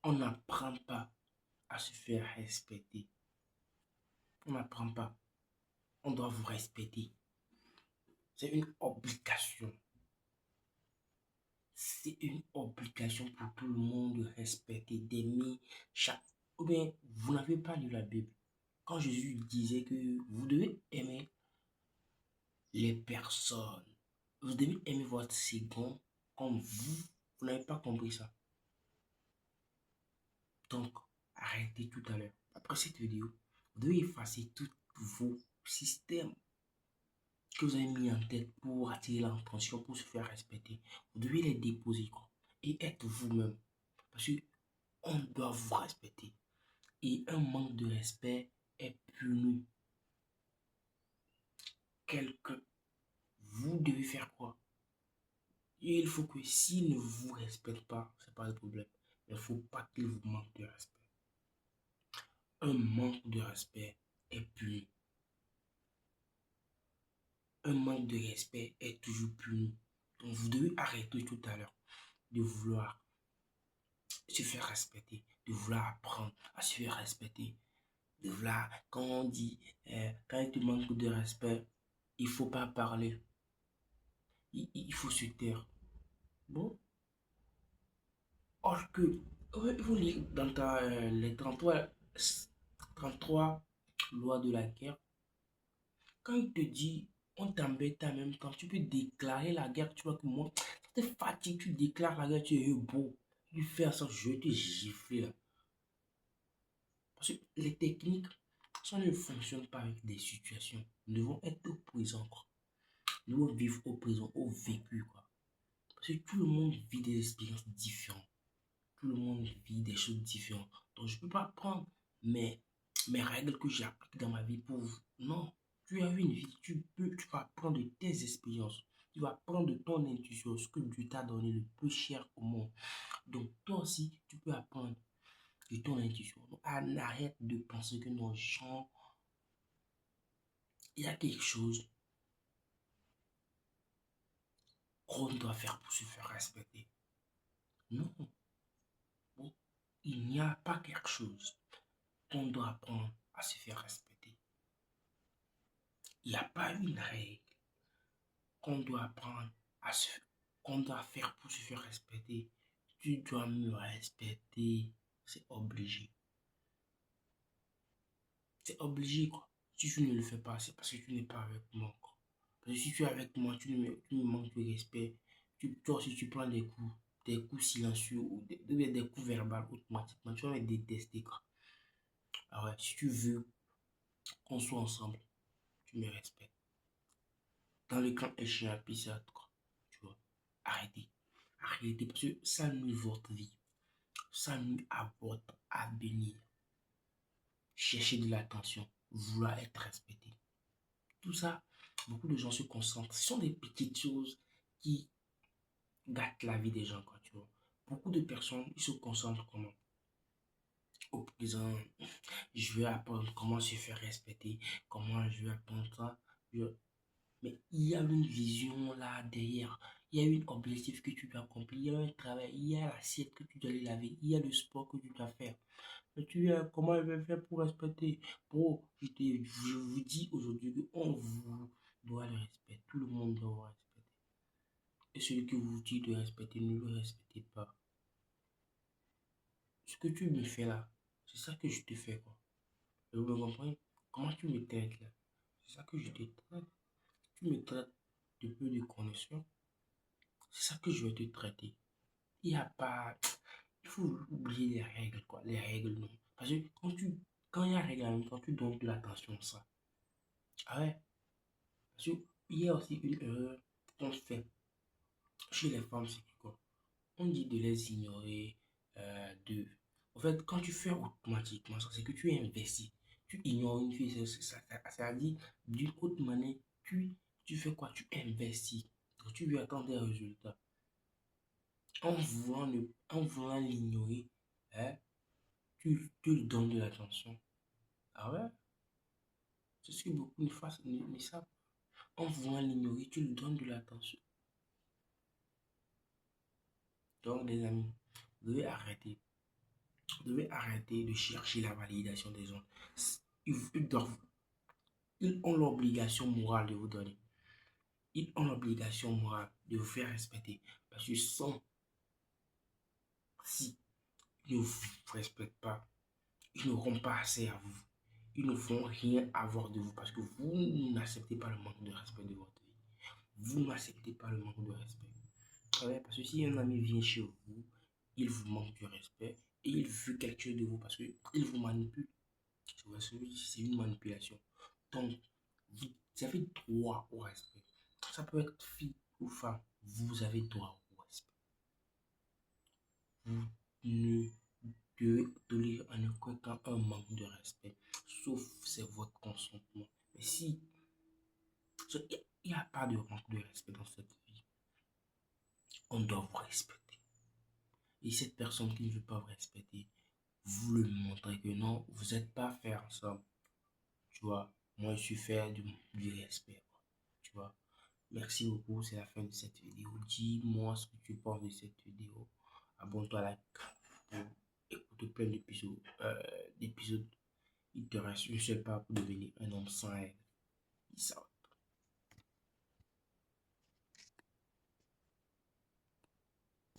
On n'apprend pas à se faire respecter. On n'apprend pas. On doit vous respecter. C'est une obligation. C'est une obligation pour tout le monde de respecter, d'aimer chaque... Ou bien, vous n'avez pas lu la Bible. Quand Jésus disait que vous devez aimer les personnes, vous devez aimer votre second comme vous n'avez pas compris ça. Donc, arrêtez tout à l'heure. Après cette vidéo, vous devez effacer tous vos systèmes que vous avez mis en tête pour attirer l'attention, pour se faire respecter. Vous devez les déposer quoi, et être vous-même. Parce qu'on doit vous respecter. Et un manque de respect est puni. Quelqu'un, vous devez faire quoi? Et il faut que s'il ne vous respecte pas, c'est pas le problème. Il ne faut pas qu'il vous manque de respect. Un manque de respect est puni. Un manque de respect est toujours puni. Donc vous devez arrêter tout à l'heure de vouloir se faire respecter, de vouloir apprendre à se faire respecter, de vouloir, quand on dit, quand il te manque de respect, il faut pas parler, il faut se taire. Bon, or que, vous lisez dans les 33 lois de la guerre, quand il te dit, on t'embête en même temps, tu peux déclarer la guerre, tu vois que moi, ça te fatigue, tu déclares la guerre, tu es beau, tu fais ça, je vais te gifler là. Parce que les techniques, si on ne fonctionne pas avec des situations, nous devons être au présent, quoi. Nous devons vivre au présent, au vécu, quoi. Parce que tout le monde vit des expériences différentes. Tout le monde vit des choses différentes. Donc, je ne peux pas prendre mes règles que j'applique dans ma vie pour vous. Non. Tu as une vie, tu vas prendre de tes expériences. Tu vas prendre de ton intuition, ce que Dieu t'a donné le plus cher au monde. Donc, toi aussi, tu peux apprendre de ton intuition. Donc, arrête de penser que nos gens, il y a quelque chose qu'on doit faire pour se faire respecter. Non. Bon, il n'y a pas quelque chose qu'on doit apprendre à se faire respecter. Il n'y a pas une règle qu'on doit apprendre à se, qu'on doit faire pour se faire respecter. Tu dois me respecter. C'est obligé. C'est obligé, quoi. Si tu ne le fais pas, c'est parce que tu n'es pas avec moi, quoi. Parce que si tu es avec moi, tu me manques de respect. Toi aussi, tu prends des coups silencieux ou des coups verbaux automatiquement. Tu vas me détester, quoi. Alors, ouais, si tu veux qu'on soit ensemble, tu me respectes. Dans le camp échéant, puis c'est quoi. Tu vois. Arrêtez. Arrêtez parce que ça nuit votre vie. Ça nuit à votre avenir. Chercher de l'attention. Vouloir être respecté. Tout ça, beaucoup de gens se concentrent. Ce sont des petites choses qui gâtent la vie des gens, quoi, tu vois. Beaucoup de personnes, ils se concentrent comment? Au présent, je veux apprendre comment se faire respecter, comment je vais apprendre ça. Mais il y a une vision là derrière. Il y a un objectif que tu dois accomplir. Il y a un travail. Il y a l'assiette que tu dois aller laver. Il y a le sport que tu dois faire. Mais tu es comment je vais faire pour respecter? Bro, je vous dis aujourd'hui qu'on vous doit le respect. Tout le monde doit vous respecter. Et celui que vous dites de respecter, ne le respectez pas. Ce que tu me fais là, c'est ça que je te fais, quoi. Vous me comprenez? Comment tu me traites là? C'est ça que je te traite. Tu me traites de peu de connaissances. C'est ça que je vais te traiter. Il n'y a pas. Il faut oublier les règles, quoi. Les règles, non. Parce que quand il y a règles en même temps, tu donnes de l'attention à ça. Ah ouais. Parce qu'il y a aussi une erreur qu'on fait chez les femmes, c'est quoi? On dit de les ignorer, de. En fait, quand tu fais automatiquement ça, c'est que tu es investi. Tu ignores une fille, ça dit d'une autre manière, tu fais quoi? Tu investis. Donc, tu lui attends des résultats. En voulant l'ignorer, hein, tu lui donnes de l'attention. Ah ouais? C'est ce que beaucoup ne savent. En voulant l'ignorer, tu lui donnes de l'attention. Donc, les amis, vous devez arrêter Vous devez arrêter de chercher la validation des autres. Ils doivent, ils ont l'obligation morale de vous donner. Ils ont l'obligation morale de vous faire respecter. Parce que sans, si ils ne vous respectent pas, ils n'auront pas assez à vous. Ils ne vont rien avoir de vous parce que vous n'acceptez pas le manque de respect de votre vie. Vous n'acceptez pas le manque de respect. Ouais, parce que si un ami vient chez vous, il vous manque de respect et il veut quelque chose de vous parce qu'il vous manipule. C'est une manipulation. Donc, vous avez droit au respect. Ça peut être fille ou femme. Vous avez droit au respect. Vous ne devez tolérer en aucun cas un manque de respect, sauf c'est votre consentement. Mais si il n'y a pas de manque de respect dans cette vie, on doit vous respecter. Et cette personne qui ne veut pas vous respecter, vous le montrez que non, vous n'êtes pas fait ensemble. Tu vois, moi je suis fait du respect. Tu vois, merci beaucoup, c'est la fin de cette vidéo. Dis-moi ce que tu penses de cette vidéo. Abonne-toi à la pour écouter plein d'épisodes. Il te reste une seule part pour devenir un homme sans règles. Peace out.